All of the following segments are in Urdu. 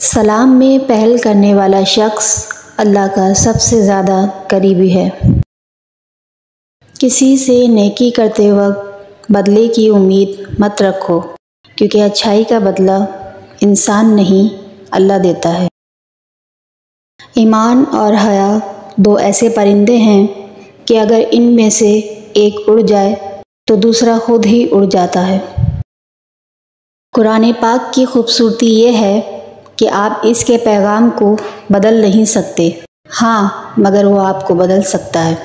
سلام میں پہل کرنے والا شخص اللہ کا سب سے زیادہ قریبی ہے۔ کسی سے نیکی کرتے وقت بدلے کی امید مت رکھو، کیونکہ اچھائی کا بدلہ انسان نہیں اللہ دیتا ہے۔ ایمان اور حیا دو ایسے پرندے ہیں کہ اگر ان میں سے ایک اڑ جائے تو دوسرا خود ہی اڑ جاتا ہے۔ قرآن پاک کی خوبصورتی یہ ہے کہ آپ اس کے پیغام کو بدل نہیں سکتے، ہاں مگر وہ آپ کو بدل سکتا ہے۔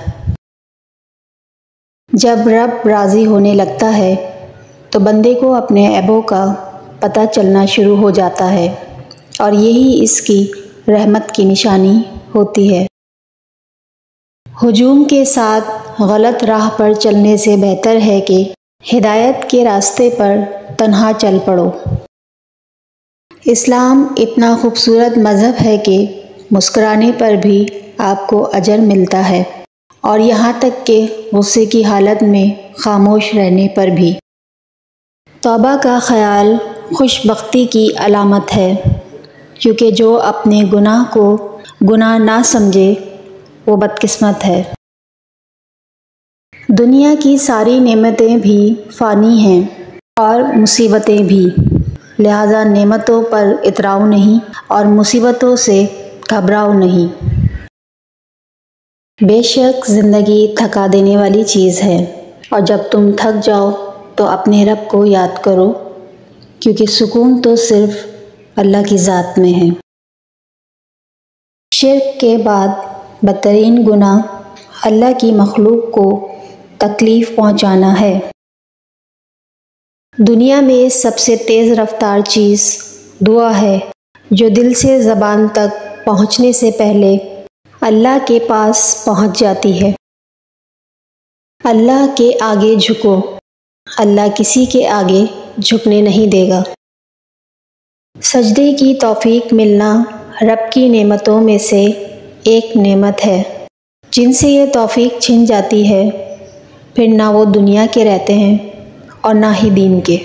جب رب راضی ہونے لگتا ہے تو بندے کو اپنے عیبوں کا پتہ چلنا شروع ہو جاتا ہے، اور یہی اس کی رحمت کی نشانی ہوتی ہے۔ ہجوم کے ساتھ غلط راہ پر چلنے سے بہتر ہے کہ ہدایت کے راستے پر تنہا چل پڑو۔ اسلام اتنا خوبصورت مذہب ہے کہ مسکرانے پر بھی آپ کو اجر ملتا ہے، اور یہاں تک کہ غصے کی حالت میں خاموش رہنے پر بھی۔ توبہ کا خیال خوش بختی کی علامت ہے، کیونکہ جو اپنے گناہ کو گناہ نہ سمجھے وہ بدقسمت ہے۔ دنیا کی ساری نعمتیں بھی فانی ہیں اور مصیبتیں بھی، لہذا نعمتوں پر اتراؤ نہیں اور مصیبتوں سے گھبراؤ نہیں۔ بے شک زندگی تھکا دینے والی چیز ہے، اور جب تم تھک جاؤ تو اپنے رب کو یاد کرو، کیونکہ سکون تو صرف اللہ کی ذات میں ہے۔ شرک کے بعد بدترین گناہ اللہ کی مخلوق کو تکلیف پہنچانا ہے۔ دنیا میں سب سے تیز رفتار چیز دعا ہے، جو دل سے زبان تک پہنچنے سے پہلے اللہ کے پاس پہنچ جاتی ہے۔ اللہ کے آگے جھکو، اللہ کسی کے آگے جھکنے نہیں دے گا۔ سجدے کی توفیق ملنا رب کی نعمتوں میں سے ایک نعمت ہے۔ جن سے یہ توفیق چھن جاتی ہے، پھر نہ وہ دنیا کے رہتے ہیں اور نہ ہی دین کے۔